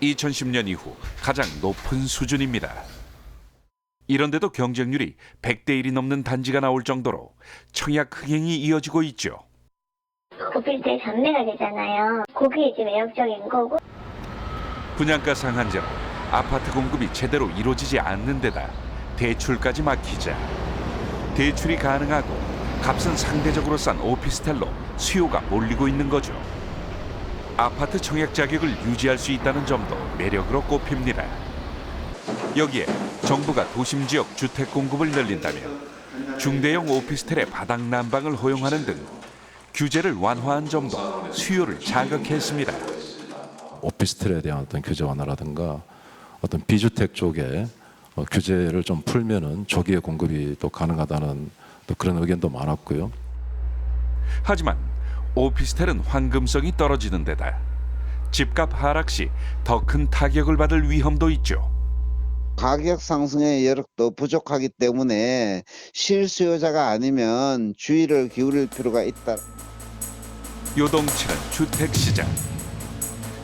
2010년 이후 가장 높은 수준입니다. 이런데도 경쟁률이 100대 1이 넘는 단지가 나올 정도로 청약 흥행이 이어지고 있죠. 오피스텔 전매가 되잖아요. 그게 좀 매력적인 거고. 분양가 상한제로 아파트 공급이 제대로 이루어지지 않는 데다 대출까지 막히자 대출이 가능하고 값은 상대적으로 싼 오피스텔로 수요가 몰리고 있는 거죠. 아파트 청약 자격을 유지할 수 있다는 점도 매력으로 꼽힙니다. 여기에 정부가 도심 지역 주택 공급을 늘린다면 중대형 오피스텔의 바닥 난방을 허용하는 등 규제를 완화한 점도 수요를 자극했습니다. 오피스텔에 대한 어떤 규제 완화라든가 어떤 비주택 쪽에 규제를 좀 풀면은 조기에 공급이 또 가능하다는 또 그런 의견도 많았고요. 하지만 오피스텔은 황금성이 떨어지는 데다 집값 하락 시 더 큰 타격을 받을 위험도 있죠. 가격 상승의 여력도 부족하기 때문에 실수요자가 아니면 주의를 기울일 필요가 있다. 요동치는 주택시장.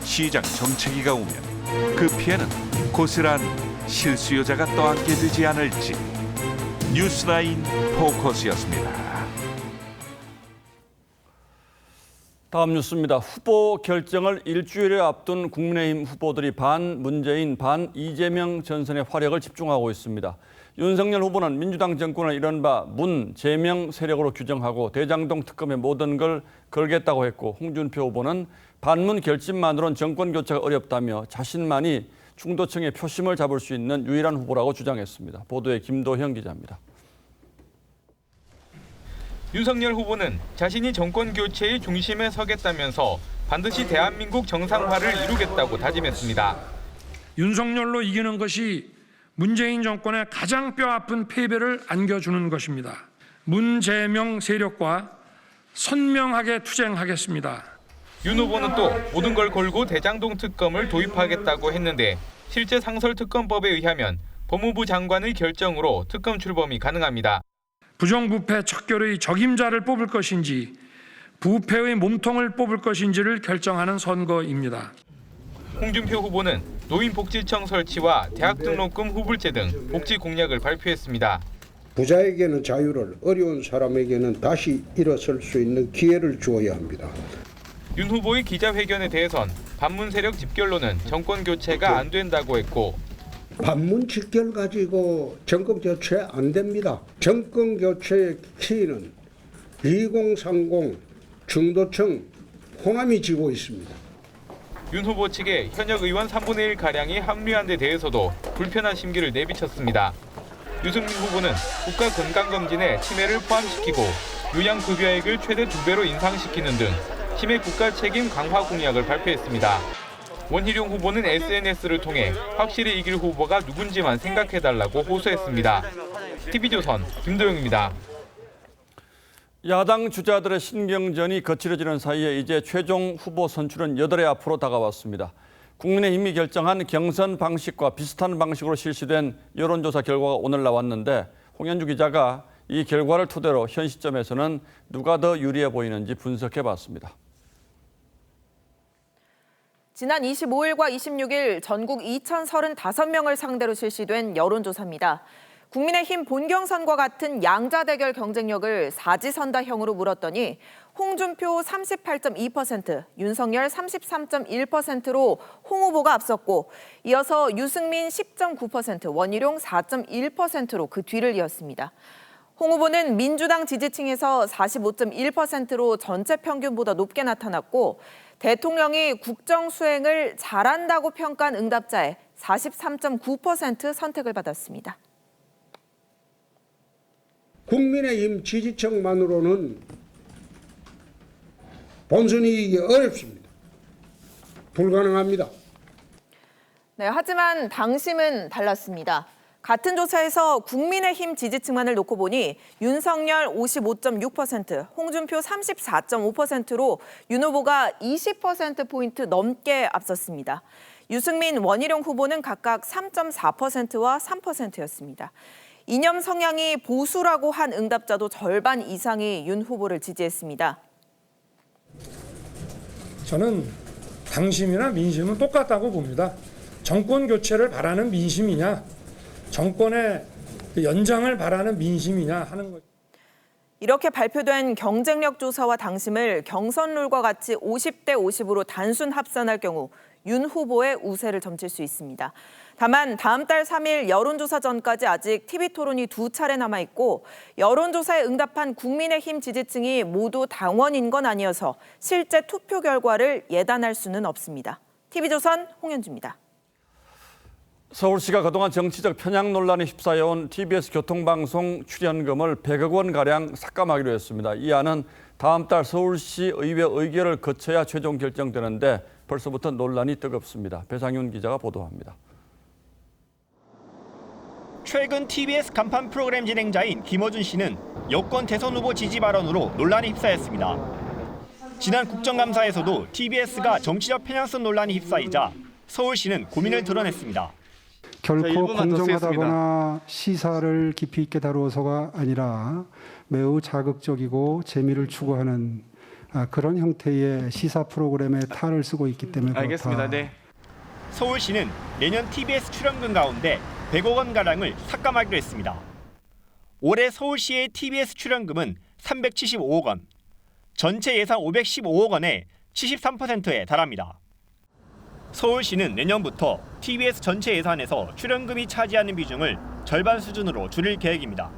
시장 정체기가 오면 그 피해는 고스란히 실수요자가 떠안게 되지 않을지. 뉴스라인 포커스였습니다. 다음 뉴스입니다. 후보 결정을 일주일에 앞둔 국민의힘 후보들이 반 문재인, 반 이재명 전선에 화력을 집중하고 있습니다. 윤석열 후보는 민주당 정권을 이른바 문재명 세력으로 규정하고 대장동 특검의 모든 걸 걸겠다고 했고, 홍준표 후보는 반문 결집만으로는 정권 교체가 어렵다며 자신만이 중도층의 표심을 잡을 수 있는 유일한 후보라고 주장했습니다. 보도에 김도형 기자입니다. 윤석열 후보는 자신이 정권 교체의 중심에 서겠다면서 반드시 대한민국 정상화를 이루겠다고 다짐했습니다. 윤석열로 이기는 것이 문재인 정권의 가장 뼈아픈 패배를 안겨주는 것입니다. 문재명 세력과 선명하게 투쟁하겠습니다. 윤 후보는 또 모든 걸 걸고 대장동 특검을 도입하겠다고 했는데, 실제 상설특검법에 의하면 법무부 장관의 결정으로 특검 출범이 가능합니다. 부정부패 척결의 적임자를 뽑을 것인지 부패의 몸통을 뽑을 것인지를 결정하는 선거입니다. 홍준표 후보는 노인복지청 설치와 대학 등록금 후불제 등 복지 공약을 발표했습니다. 부자에게는 자유를, 어려운 사람에게는 다시 일어설 수 있는 기회를 주어야 합니다. 윤 후보의 기자회견에 대해선 반문 세력 집결로는 정권 교체가 안 된다고 했고, 반문 직결 가지고 정권 교체 안 됩니다. 정권 교체의 키는 2030 중도층 호남이 쥐고 있습니다. 윤 후보 측의 현역 의원 3분의 1가량이 합류한 데 대해서도 불편한 심기를 내비쳤습니다. 유승민 후보는 국가 건강검진에 치매를 포함시키고 요양급여액을 최대 2배로 인상시키는 등 치매 국가 책임 강화 공약을 발표했습니다. 원희룡 후보는 SNS를 통해 확실히 이길 후보가 누군지만 생각해달라고 호소했습니다. TV조선 김도영입니다. 야당 주자들의 신경전이 거칠어지는 사이에 이제 최종 후보 선출은 8해 앞으로 다가왔습니다. 국민의힘이 결정한 경선 방식과 비슷한 방식으로 실시된 여론조사 결과가 오늘 나왔는데, 홍현주 기자가 이 결과를 토대로 현 시점에서는 누가 더 유리해 보이는지 분석해봤습니다. 지난 25일과 26일 전국 2,035명을 상대로 실시된 여론조사입니다. 국민의힘 본경선과 같은 양자 대결 경쟁력을 사지선다형으로 물었더니 홍준표 38.2%, 윤석열 33.1%로 홍 후보가 앞섰고, 이어서 유승민 10.9%, 원희룡 4.1%로 그 뒤를 이었습니다. 홍 후보는 민주당 지지층에서 45.1%로 전체 평균보다 높게 나타났고, 대통령이 국정 수행을 잘한다고 평가한 응답자의 43.9% 선택을 받았습니다. 국민의힘 지지층만으로는 본선 이기기 어렵습니다. 불가능합니다. 네, 하지만 당심은 달랐습니다. 같은 조사에서 국민의힘 지지층만을 놓고 보니 윤석열 55.6%, 홍준표 34.5%로 윤 후보가 20%포인트 넘게 앞섰습니다. 유승민, 원희룡 후보는 각각 3.4%와 3%였습니다. 이념 성향이 보수라고 한 응답자도 절반 이상이 윤 후보를 지지했습니다. 저는 당심이나 민심은 똑같다고 봅니다. 정권 교체를 바라는 민심이냐, 정권의 연장을 바라는 민심이냐 하는 것. 이렇게 발표된 경쟁력 조사와 당심을 경선 룰과 같이 50대 50으로 단순 합산할 경우 윤 후보의 우세를 점칠 수 있습니다. 다만 다음 달 3일 여론조사 전까지 아직 TV토론이 2차례 남아있고, 여론조사에 응답한 국민의힘 지지층이 모두 당원인 건 아니어서 실제 투표 결과를 예단할 수는 없습니다. TV조선 홍현주입니다. 서울시가 그동안 정치적 편향 논란에 휩싸여온 TBS 교통방송 출연금을 100억 원가량 삭감하기로 했습니다. 이 안은 다음 달 서울시 의회 의결을 거쳐야 최종 결정되는데 벌써부터 논란이 뜨겁습니다. 배상윤 기자가 보도합니다. 최근 TBS 간판 프로그램 진행자인 김어준 씨는 여권 대선 후보 지지 발언으로 논란에 휩싸였습니다. 지난 국정감사에서도 TBS가 정치적 편향성 논란이 휩싸이자 서울시는 고민을 드러냈습니다. 결코 공정하다거나 시사를 깊이 있게 다루어서가 아니라 매우 자극적이고 재미를 추구하는 그런 형태의 시사 프로그램에 탈을 쓰고 있기 때문에 알겠습니다. 네. 서울시는 내년 TBS 출연금 가운데 100억 원 가량을 삭감하기로 했습니다. 올해 서울시의 TBS 출연금은 375억 원, 전체 예산 515억 원의 73%에 달합니다. 서울시는 내년부터 TBS 전체 예산에서 출연금이 차지하는 비중을 절반 수준으로 줄일 계획입니다.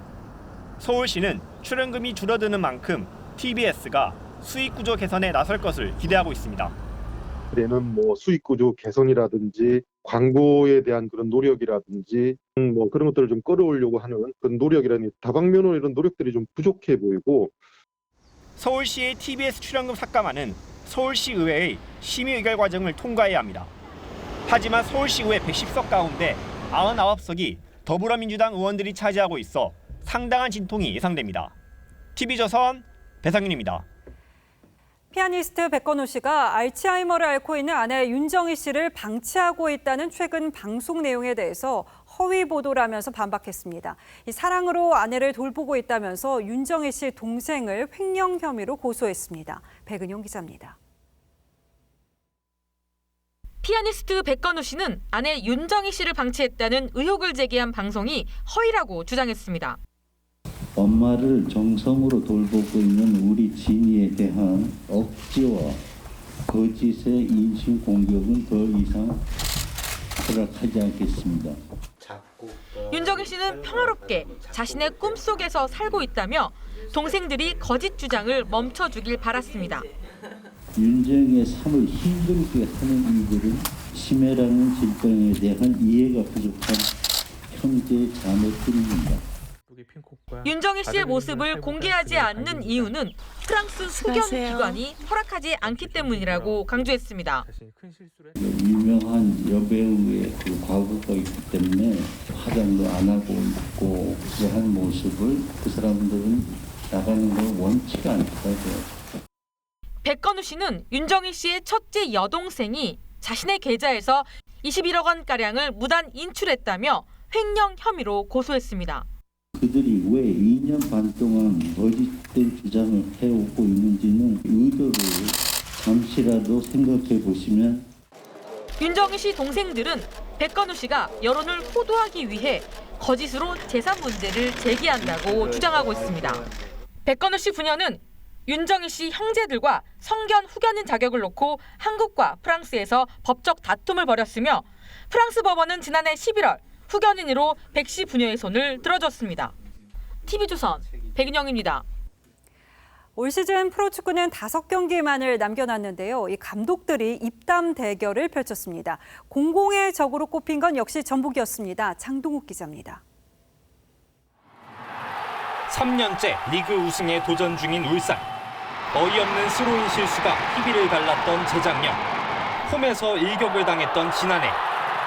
서울시는 출연금이 줄어드는 만큼 TBS가 수익 구조 개선에 나설 것을 기대하고 있습니다. 내는 수익 구조 개선이라든지 광고에 대한 그런 노력이라든지 그런 것들을 좀 끌어오려고 하는 그런 노력이라는 다방면으로 이런 노력들이 좀 부족해 보이고, 서울시의 TBS 출연금 삭감안은 서울시의회의 심의의결 과정을 통과해야 합니다. 하지만 서울시의회 110석 가운데 99석이 더불어민주당 의원들이 차지하고 있어 상당한 진통이 예상됩니다. TV조선 배상윤입니다. 피아니스트 백건우 씨가 알츠하이머를 앓고 있는 아내 윤정희 씨를 방치하고 있다는 최근 방송 내용에 대해서 허위 보도라면서 반박했습니다. 이 사랑으로 아내를 돌보고 있다면서 윤정희 씨 동생을 횡령 혐의로 고소했습니다. 백은용 기자입니다. 피아니스트 백건우 씨는 아내 윤정희 씨를 방치했다는 의혹을 제기한 방송이 허위라고 주장했습니다. 엄마를 정성으로 돌보고 있는 우리 진이에 대한 억지와 거짓의 인신 공격은 더 이상 허락하지 않겠습니다. 윤정희 씨는 평화롭게 자신의 꿈속에서 살고 있다며 동생들이 거짓 주장을 멈춰주길 바랐습니다. 윤정희의 삶을 힘들게 하는 이들은 치매라는 질병에 대한 이해가 부족한 형제 자매들입니다. 윤정희 씨의 모습을 공개하지 않는 이유는 프랑스 수견 기관이 허락하지 않기 때문이라고 강조했습니다. 유명한 여배우의 그 과거가 있기 때문에 화장도 안 하고 있고 그러한 모습을 그 사람들은 나가는 걸 원치가 않더라고요. 백건우 씨는 윤정희 씨의 첫째 여동생이 자신의 계좌에서 21억 원가량을 무단 인출했다며 횡령 혐의로 고소했습니다. 그들이 왜 2년 반 동안 거짓된 주장을 해오고 있는지는 의도를 잠시라도 생각해 보시면, 윤정희 씨 동생들은 백건우 씨가 여론을 호도하기 위해 거짓으로 재산 문제를 제기한다고 주장하고 있습니다. 백건우 씨 부녀는 윤정희 씨 형제들과 성견 후견인 자격을 놓고 한국과 프랑스에서 법적 다툼을 벌였으며 프랑스 법원은 지난해 11월 후견인으로 백 씨 부녀의 손을 들어줬습니다. TV조선 백인영입니다. 올 시즌 프로축구는 5경기만을 남겨놨는데요. 이 감독들이 입담 대결을 펼쳤습니다. 공공의 적으로 꼽힌 건 역시 전북이었습니다. 장동욱 기자입니다. 3년째 리그 우승에 도전 중인 울산. 어이없는 스로인 실수가 희비를 갈랐던 재작년. 홈에서 일격을 당했던 지난해.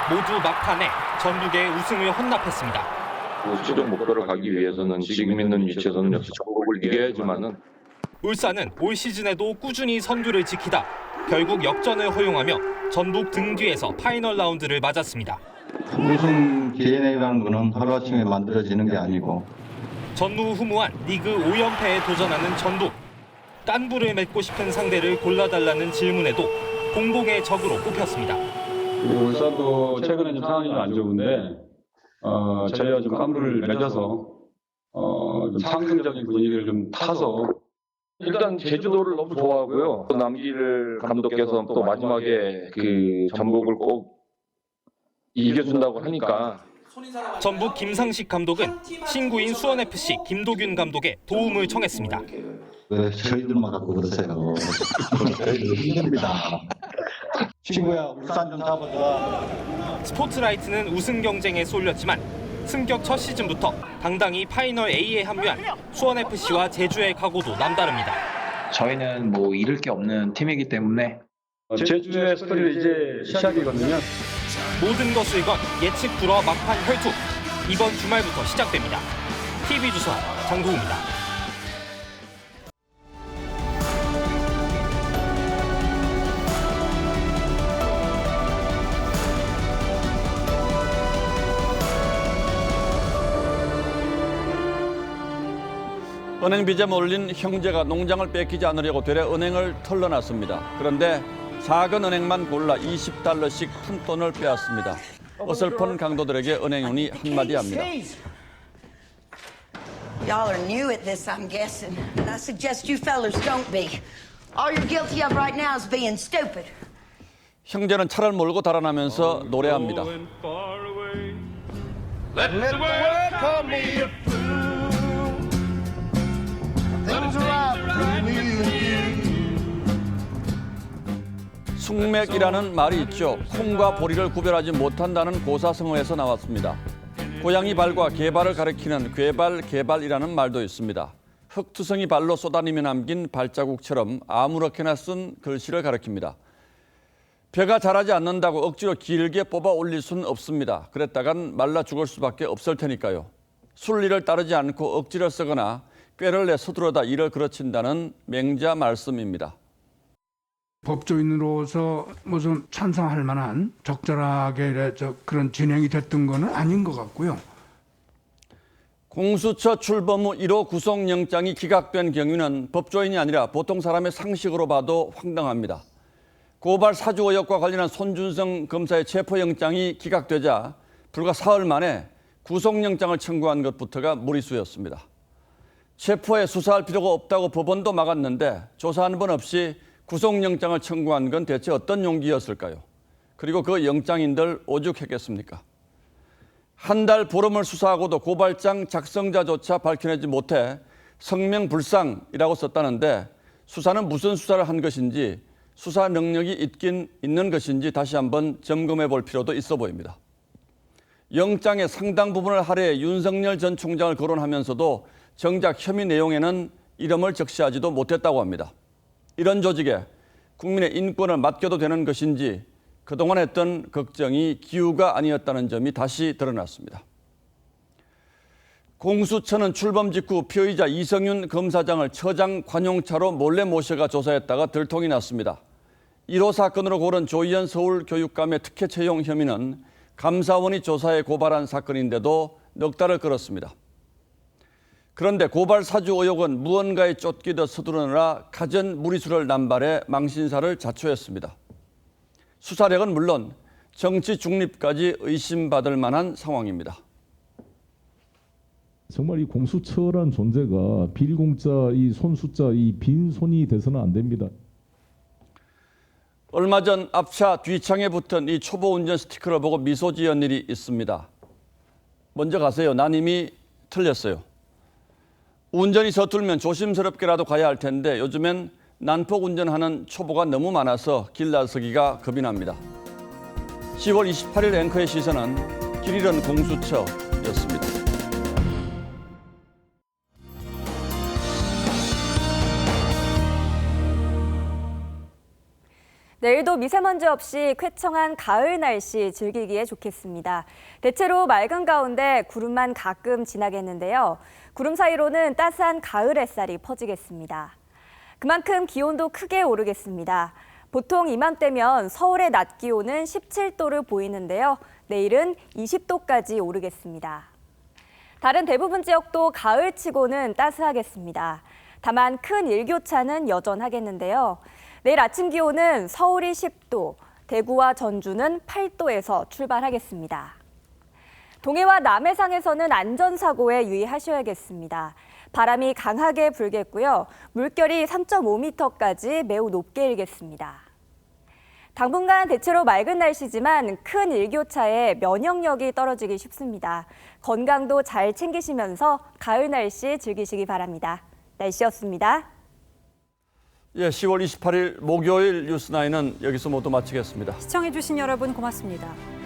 모두 막판에 전북의 우승을 헌납했습니다. 최종 목표를 가기 위해서는 지금 있는 위치에서는 역시 전북을 이겨야지만은. 울산은 올 시즌에도 꾸준히 선두를 지키다 결국 역전을 허용하며 전북 등 뒤에서 파이널 라운드를 맞았습니다. 우승 DNA라는 거는 하루아침에 만들어지는 게 아니고. 전무후무한 리그 5연패에 도전하는 전북. 깐부를 맺고 싶은 상대를 골라달라는 질문에도 공공의 적으로 꼽혔습니다. 울산도 최근에 좀 상황이 좀 안 좋은데 저희가 좀 깐부를 맺어서 좀 상승적인 분위기를 좀 타서, 일단 제주도를 너무 좋아하고요. 남길 감독께서 또 마지막에 그 전북을 꼭 이겨준다고 하니까. 전북 김상식 감독은 신구인 수원FC 김도균 감독의 도움을 청했습니다. 왜 저희들만 갖고 그러세요? 저희들 힘듭니다. 친구야, 울산 좀 잡아줘. 스포츠라이트는 우승 경쟁에 쏠렸지만 승격 첫 시즌부터 당당히 파이널 A에 합류한 수원FC와 제주의 각오도 남다릅니다. 저희는 뭐 잃을 게 없는 팀이기 때문에 제주의 스토리는 이제 시작이거든요. 모든 것을 건 예측 불허 막판 혈투. 이번 주말부터 시작됩니다. TV조선 장도우입니다. 은행 빚에 몰린 형제가 농장을 뺏기지 않으려고 되레 은행을 털러놨습니다. 그런데 작은 은행만 골라 $20씩 푼돈을 빼앗습니다. 어설픈 강도들에게 은행원이 한마디 합니다. Y'all are new at this, I'm guessing. And I suggest you fellas don't be. All you're guilty of right now is being stupid. 형제는 차를 몰고 달아나면서 노래합니다. Let the world call me a fool. Things are right between me and you. 숙맥이라는 말이 있죠. 콩과 보리를 구별하지 못한다는 고사성어에서 나왔습니다. 고양이 발과 개발을 가리키는 괴발개발이라는 말도 있습니다. 흙투성이 발로 쏘다니며 남긴 발자국처럼 아무렇게나 쓴 글씨를 가리킵니다. 벼가 자라지 않는다고 억지로 길게 뽑아 올릴 수는 없습니다. 그랬다간 말라 죽을 수밖에 없을 테니까요. 순리를 따르지 않고 억지로 쓰거나 꾀를 내 서두르다 일을 그르친다는 맹자 말씀입니다. 법조인으로서 무슨 찬성할 만한 적절하게 그런 진행이 됐던 거는 아닌 것 같고요. 공수처 출범 후 1호 구속영장이 기각된 경위는 법조인이 아니라 보통 사람의 상식으로 봐도 황당합니다. 고발 사주 의혹과 관련한 손준성 검사의 체포영장이 기각되자 불과 사흘 만에 구속영장을 청구한 것부터가 무리수였습니다. 체포에 수사할 필요가 없다고 법원도 막았는데 조사하는 번 없이 구속영장을 청구한 건 대체 어떤 용기였을까요? 그리고 그 영장인들 오죽했겠습니까? 한 달 보름을 수사하고도 고발장 작성자조차 밝혀내지 못해 성명불상이라고 썼다는데 수사는 무슨 수사를 한 것인지 수사 능력이 있긴 있는 것인지 다시 한번 점검해 볼 필요도 있어 보입니다. 영장의 상당 부분을 할애해 윤석열 전 총장을 거론하면서도 정작 혐의 내용에는 이름을 적시하지도 못했다고 합니다. 이런 조직에 국민의 인권을 맡겨도 되는 것인지 그동안 했던 걱정이 기우가 아니었다는 점이 다시 드러났습니다. 공수처는 출범 직후 피의자 이성윤 검사장을 처장 관용차로 몰래 모셔가 조사했다가 들통이 났습니다. 1호 사건으로 고른 조희연 서울교육감의 특혜 채용 혐의는 감사원이 조사해 고발한 사건인데도 넉 달을 끌었습니다. 그런데 고발 사주 의혹은 무언가에 쫓기듯 서두르느라 가전 무리수를 남발해 망신사를 자초했습니다. 수사력은 물론 정치 중립까지 의심받을 만한 상황입니다. 정말 이 공수처란 존재가 비리공짜, 이 손숫자, 이 빈손이 돼서는 안 됩니다. 얼마 전 앞차 뒤창에 붙은 이 초보 운전 스티커를 보고 미소 지은 일이 있습니다. 먼저 가세요. 난 이미 틀렸어요. 운전이 서툴면 조심스럽게라도 가야 할 텐데 요즘엔 난폭 운전하는 초보가 너무 많아서 길 나서기가 겁이 납니다. 10월 28일 앵커의 시선은 길 잃은 공수처였습니다. 내일도 미세먼지 없이 쾌청한 가을 날씨 즐기기에 좋겠습니다. 대체로 맑은 가운데 구름만 가끔 지나겠는데요. 구름 사이로는 따스한 가을 햇살이 퍼지겠습니다. 그만큼 기온도 크게 오르겠습니다. 보통 이맘때면 서울의 낮 기온은 17도를 보이는데요. 내일은 20도까지 오르겠습니다. 다른 대부분 지역도 가을치고는 따스하겠습니다. 다만 큰 일교차는 여전하겠는데요. 내일 아침 기온은 서울이 10도, 대구와 전주는 8도에서 출발하겠습니다. 동해와 남해상에서는 안전사고에 유의하셔야겠습니다. 바람이 강하게 불겠고요. 물결이 3.5m까지 매우 높게 일겠습니다. 당분간 대체로 맑은 날씨지만 큰 일교차에 면역력이 떨어지기 쉽습니다. 건강도 잘 챙기시면서 가을 날씨 즐기시기 바랍니다. 날씨였습니다. 예, 10월 28일 목요일 뉴스9은 여기서 모두 마치겠습니다. 시청해주신 여러분 고맙습니다.